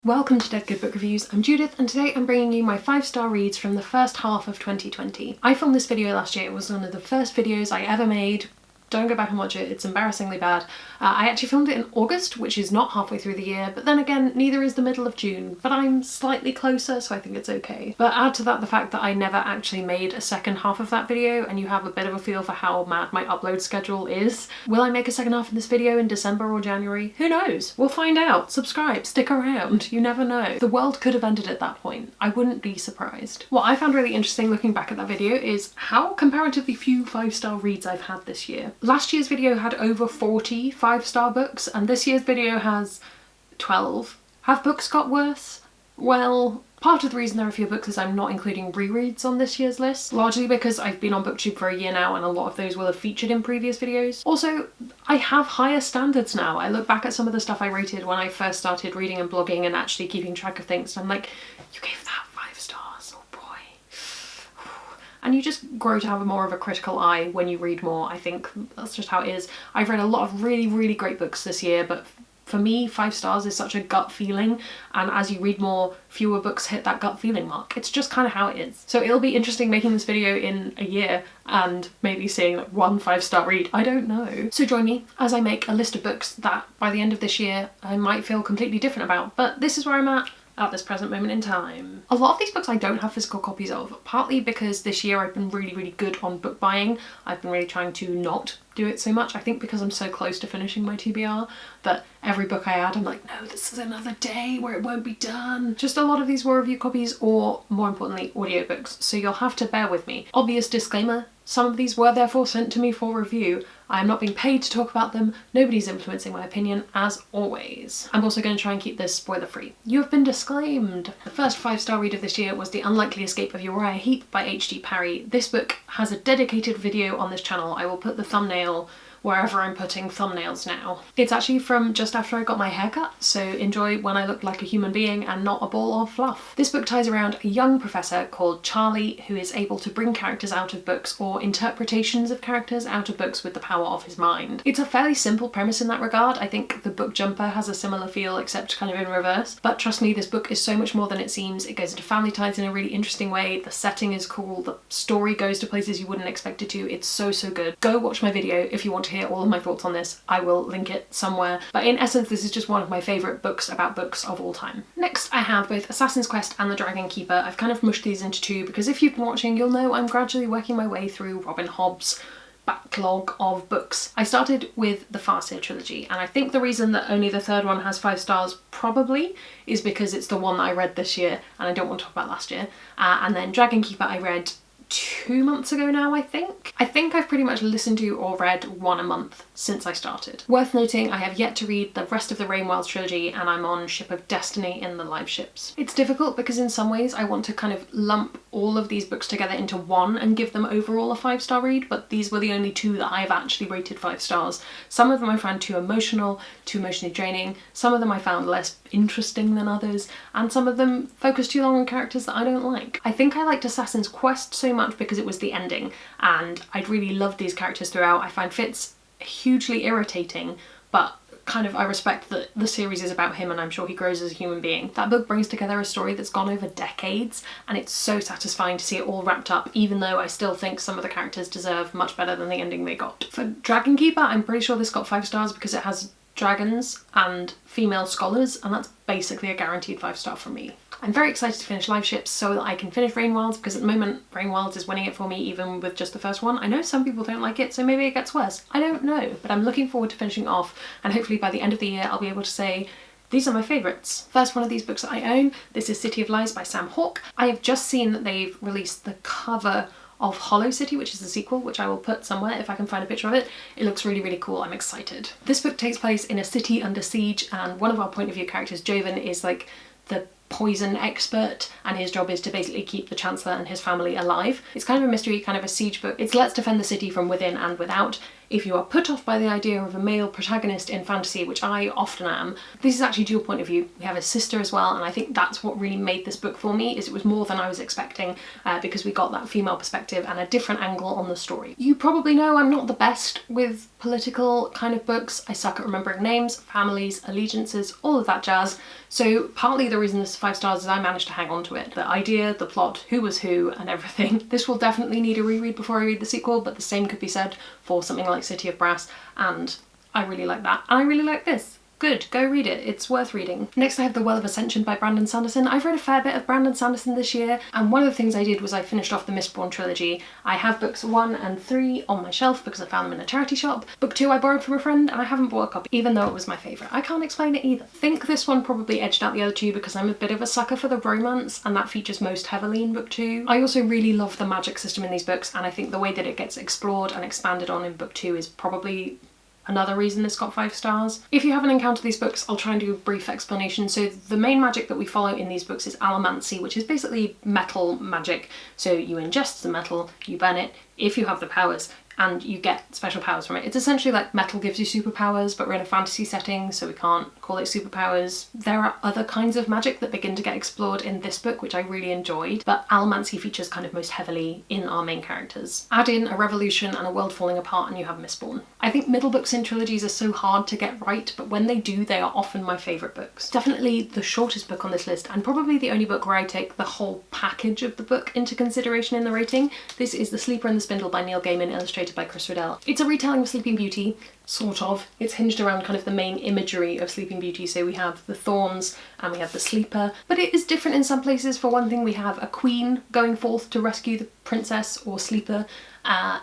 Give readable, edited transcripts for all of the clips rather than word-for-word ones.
Welcome to Dead Good Book Reviews. I'm Judith and today I'm bringing you my 5-star reads from the first half of 2020. I filmed this video last year. It was one of the first videos I ever made. Don't go back and watch it, it's embarrassingly bad. I actually filmed it in August, which is not halfway through the year, but then again, neither is the middle of June, but I'm slightly closer, so I think it's okay. But add to that the fact that I never actually made a second half of that video, and you have a bit of a feel for how mad my upload schedule is. Will I make a second half of this video in December or January? Who knows? We'll find out. Subscribe, stick around, you never know. The world could have ended at that point. I wouldn't be surprised. What I found really interesting looking back at that video is how comparatively few 5-star reads I've had this year. Last year's video had over 40 5-star books and this year's video has 12. Have books got worse? Well, part of the reason there are fewer books is I'm not including rereads on this year's list, largely because I've been on BookTube for a year now and a lot of those will have featured in previous videos. Also, I have higher standards now. I look back at some of the stuff I rated when I first started reading and blogging and actually keeping track of things and I'm like, you gave that 5 stars, oh boy. And you just grow to have more of a critical eye when you read more. I think that's just how it is. I've read a lot of really great books this year, but for me 5 stars is such a gut feeling, and as you read more, fewer books hit that gut feeling mark. It's just kind of how it is. So it'll be interesting making this video in a year and maybe seeing like one 5-star read. I don't know. So join me as I make a list of books that by the end of this year I might feel completely different about, but this is where I'm at this present moment in time. A lot of these books I don't have physical copies of, partly because this year I've been really good on book buying. I've been really trying to not do it so much. I think because I'm so close to finishing my TBR that every book I add I'm like, no, this is another day where it won't be done. Just a lot of these were review copies or, more importantly, audiobooks, so you'll have to bear with me. Obvious disclaimer, some of these were therefore sent to me for review. I am not being paid to talk about them, nobody's influencing my opinion, as always. I'm also going to try and keep this spoiler free. You have been disclaimed! The first 5-star read of this year was The Unlikely Escape of Uriah Heep by H.D. Parry. This book has a dedicated video on this channel. I will put the thumbnail wherever I'm putting thumbnails now. It's actually from just after I got my haircut, so enjoy when I look like a human being and not a ball of fluff. This book ties around a young professor called Charlie who is able to bring characters out of books or interpretations of characters out of books with the power of his mind. It's a fairly simple premise in that regard. I think The Book Jumper has a similar feel except kind of in reverse, but trust me, this book is so much more than it seems. It goes into family ties in a really interesting way, the setting is cool, the story goes to places you wouldn't expect it to. It's so good. Go watch my video if you want to hear all of my thoughts on this. I will link it somewhere, but in essence this is just one of my favourite books about books of all time. Next I have both Assassin's Quest and The Dragon Keeper. I've kind of mushed these into two because if you've been watching you'll know I'm gradually working my way through Robin Hobb's backlog of books. I started with the Farseer trilogy and I think the reason that only the third one has 5 stars probably is because it's the one that I read this year and I don't want to talk about last year. And then Dragon Keeper I read 2 months ago now, I think. I've pretty much listened to or read one a month since I started. Worth noting, I have yet to read the rest of the Rainwilds trilogy and I'm on Ship of Destiny in the live ships. It's difficult because in some ways I want to kind of lump all of these books together into one and give them overall a 5-star read, but these were the only 2 that I've actually rated 5 stars. Some of them I found too emotional, too emotionally draining, some of them I found less interesting than others, and some of them focused too long on characters that I don't like. I think I liked Assassin's Quest so much because it was the ending and I'd really loved these characters throughout. I find Fitz hugely irritating, but kind of I respect that the series is about him and I'm sure he grows as a human being. That book brings together a story that's gone over decades and it's so satisfying to see it all wrapped up, even though I still think some of the characters deserve much better than the ending they got. For Dragon Keeper, I'm pretty sure this got 5 stars because it has dragons and female scholars and that's basically a guaranteed 5-star from me. I'm very excited to finish live ships so that I can finish Rainwilds because at the moment Rainwilds is winning it for me even with just the first one. I know some people don't like it so maybe it gets worse. I don't know, but I'm looking forward to finishing off and hopefully by the end of the year I'll be able to say these are my favourites. First one of these books that I own, this is City of Lies by Sam Hawke. I have just seen that they've released the cover of Hollow City, which is the sequel, which I will put somewhere if I can find a picture of it. It looks really cool, I'm excited. This book takes place in a city under siege and one of our point of view characters, Joven, is like the poison expert and his job is to basically keep the Chancellor and his family alive. It's kind of a mystery, kind of a siege book. It's let's defend the city from within and without. if you are put off by the idea of a male protagonist in fantasy, which I often am, this is actually dual point of view. We have a sister as well, and I think that's what really made this book for me, is it was more than I was expecting, because we got that female perspective and a different angle on the story. You probably know I'm not the best with political kind of books. I suck at remembering names, families, allegiances, all of that jazz. So partly the reason this is 5 stars is I managed to hang on to it. The idea, the plot, who was who, and everything. This will definitely need a reread before I read the sequel, but the same could be said for something like City of Brass, and I really like that. I really like this. Good, go read it, it's worth reading. Next I have The Well of Ascension by Brandon Sanderson. I've read a fair bit of Brandon Sanderson this year, and one of the things I did was I finished off the Mistborn trilogy. I have books 1 and 3 on my shelf because I found them in a charity shop. Book 2 I borrowed from a friend, and I haven't bought a copy, even though it was my favourite. I can't explain it either. I think this one probably edged out the other two because I'm a bit of a sucker for the romance, and that features most heavily in book 2. I also really love the magic system in these books, and I think the way that it gets explored and expanded on in book 2 is probably another reason this got 5 stars. If you haven't encountered these books, I'll try and do a brief explanation. So the main magic that we follow in these books is allomancy, which is basically metal magic. So you ingest the metal, you burn it, if you have the powers, and you get special powers from it. It's essentially like metal gives you superpowers, but we're in a fantasy setting, so we can't call it superpowers. There are other kinds of magic that begin to get explored in this book, which I really enjoyed, but allomancy features kind of most heavily in our main characters. Add in a revolution and a world falling apart and you have Mistborn. I think middle books in trilogies are so hard to get right, but when they do, they are often my favourite books. Definitely the shortest book on this list, and probably the only book where I take the whole package of the book into consideration in the rating. This is The Sleeper and the Spindle by Neil Gaiman, illustrated by Chris Riddell. It's a retelling of Sleeping Beauty, sort of. It's hinged around kind of the main imagery of Sleeping Beauty, so we have the thorns and we have the sleeper, but it is different in some places. For one thing, we have a queen going forth to rescue the princess or sleeper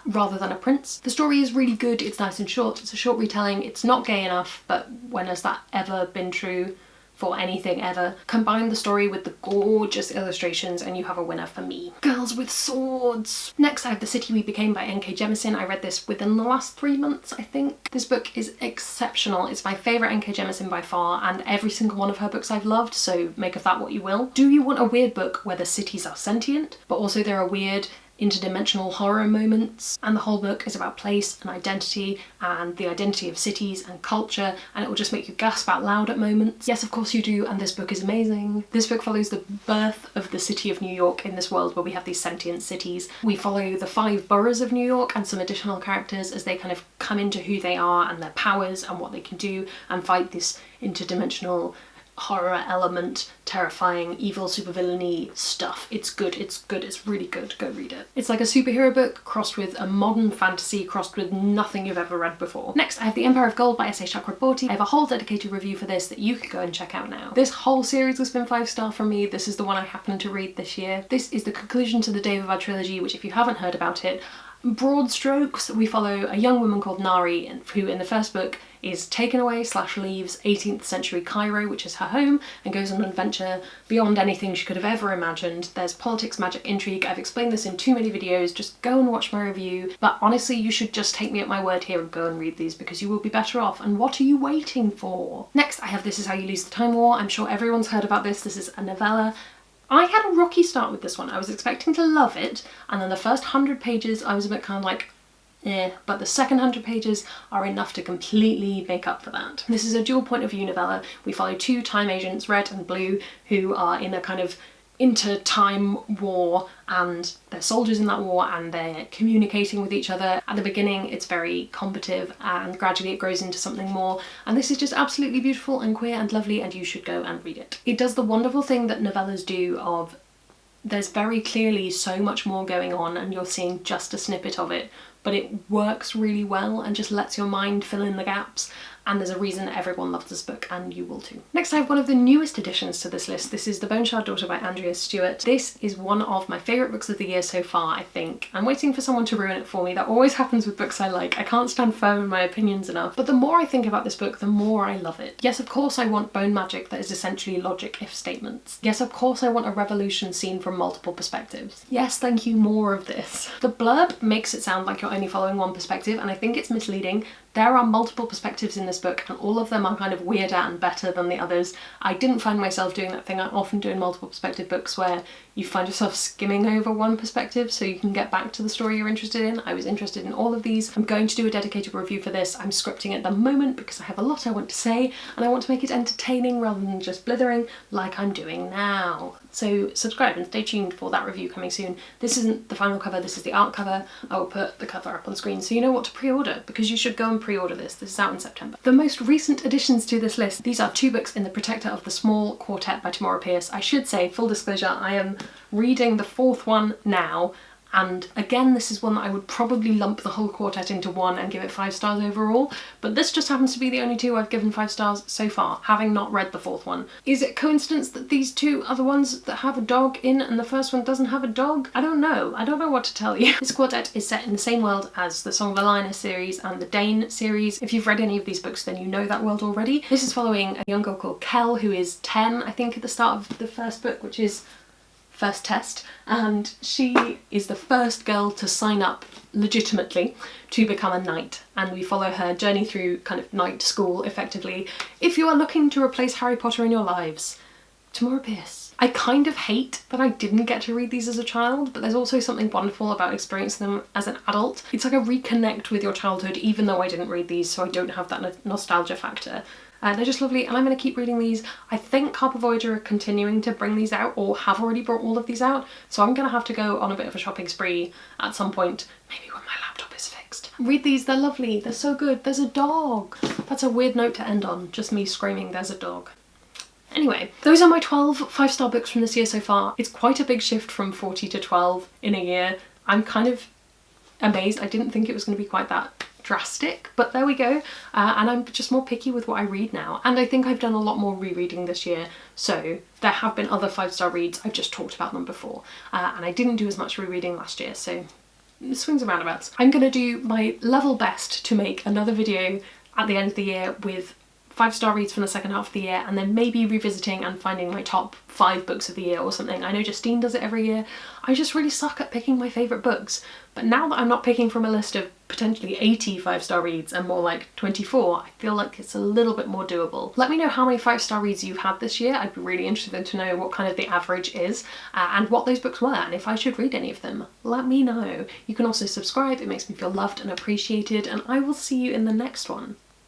rather than a prince. The story is really good, it's nice and short, it's a short retelling, it's not gay enough, but when has that ever been true for anything ever? Combine the story with the gorgeous illustrations and you have a winner for me. Girls with swords! Next I have The City We Became by N.K. Jemisin. I read this within the last 3 months, I think. This book is exceptional. It's my favourite N.K. Jemisin by far, and every single one of her books I've loved, so make of that what you will. Do you want a weird book where the cities are sentient, but also there are weird interdimensional horror moments, and the whole book is about place and identity and the identity of cities and culture, and it will just make you gasp out loud at moments? Yes, of course you do, and this book is amazing. This book follows the birth of the city of New York in this world where we have these sentient cities. We follow the 5 boroughs of New York and some additional characters as they kind of come into who they are and their powers and what they can do and fight this interdimensional horror element, terrifying, evil supervillainy stuff. It's good, it's really good, go read it. It's like a superhero book crossed with a modern fantasy crossed with nothing you've ever read before. Next I have The Empire of Gold by S.A. Chakraborty. I have a whole dedicated review for this that you could go and check out now. This whole series has been 5 star from me. This is the one I happened to read this year. This is the conclusion to the Daevabad trilogy, which if you haven't heard about it, broad strokes, we follow a young woman called Nari who in the first book is taken away / leaves 18th century Cairo, which is her home, and goes on an adventure beyond anything she could have ever imagined. There's politics, magic, intrigue. I've explained this in too many videos, just go and watch my review, but honestly you should just take me at my word here and go and read these because you will be better off, and what are you waiting for? Next I have This Is How You Lose the Time War. I'm sure everyone's heard about this. This is a novella. I had a rocky start with this one. I was expecting to love it, and then the first 100 pages I was a bit kind of like, eh, but the second 100 pages are enough to completely make up for that. This is a dual point of view novella. We follow 2 time agents, Red and Blue, who are in a kind of inter-time war, and they're soldiers in that war and they're communicating with each other. At the beginning it's very combative and gradually it grows into something more, and this is just absolutely beautiful and queer and lovely, and you should go and read it. It does the wonderful thing that novellas do of there's very clearly so much more going on and you're seeing just a snippet of it, but it works really well and just lets your mind fill in the gaps, and there's a reason everyone loves this book, and you will too. Next I have one of the newest additions to this list. This is The Bone Shard Daughter by Andrea Stewart. This is one of my favourite books of the year so far, I think. I'm waiting for someone to ruin it for me. That always happens with books I like. I can't stand firm in my opinions enough. But the more I think about this book, the more I love it. Yes, of course I want bone magic that is essentially logic if statements. Yes, of course I want a revolution seen from multiple perspectives. Yes, thank you, more of this. The blurb makes it sound like you're only following one perspective, and I think it's misleading. There are multiple perspectives in this book and all of them are kind of weirder and better than the others. I didn't find myself doing that thing I often do in multiple perspective books where you find yourself skimming over one perspective so you can get back to the story you're interested in. I was interested in all of these. I'm going to do a dedicated review for this. I'm scripting at the moment because I have a lot I want to say and I want to make it entertaining rather than just blithering like I'm doing now. So subscribe and stay tuned for that review coming soon. This isn't the final cover, this is the art cover. I will put the cover up on screen so you know what to pre-order, because you should go and pre-order this. This is out in September. The most recent additions to this list, these are 2 books in the Protector of the Small Quartet by Tamora Pierce. I should say, full disclosure, I am reading the 4th one now, and again this is one that I would probably lump the whole quartet into one and give it 5 stars overall, but this just happens to be the only 2 I've given 5 stars so far, having not read the 4th one. Is it coincidence that these 2 are the ones that have a dog in and the first one doesn't have a dog? I don't know. I don't know what to tell you. This quartet is set in the same world as the Song of the Lioness series and the Dane series. If you've read any of these books then you know that world already. This is following a young girl called Kel who is 10 I think at the start of the first book, which is First Test, and she is the first girl to sign up legitimately to become a knight, and we follow her journey through kind of knight school effectively. If you are looking to replace Harry Potter in your lives, Tamora Pierce. I kind of hate that I didn't get to read these as a child, but there's also something wonderful about experiencing them as an adult. It's like a reconnect with your childhood even though I didn't read these, so I don't have that nostalgia factor. They're just lovely and I'm going to keep reading these. I think Harper Voyager are continuing to bring these out or have already brought all of these out, so I'm going to have to go on a bit of a shopping spree at some point, maybe when my laptop is fixed. Read these, they're lovely, they're so good. There's a dog. That's a weird note to end on, just me screaming there's a dog. Anyway, those are my 12 5-star books from this year so far. It's quite a big shift from 40 to 12 in a year. I'm kind of amazed. I didn't think it was going to be quite that drastic, but there we go. And I'm just more picky with what I read now, and I think I've done a lot more rereading this year, so there have been other 5-star reads. I've just talked about them before, and I didn't do as much rereading last year, so swings and roundabouts. I'm gonna do my level best to make another video at the end of the year with 5-star reads from the second half of the year, and then maybe revisiting and finding my top 5 books of the year or something. I know Justine does it every year. I just really suck at picking my favourite books, but now that I'm not picking from a list of potentially 80 5-star reads and more like 24, I feel like it's a little bit more doable. Let me know how many 5-star reads you've had this year. I'd be really interested to know what kind of the average is and what those books were, and if I should read any of them. Let me know. You can also subscribe, it makes me feel loved and appreciated, and I will see you in the next one.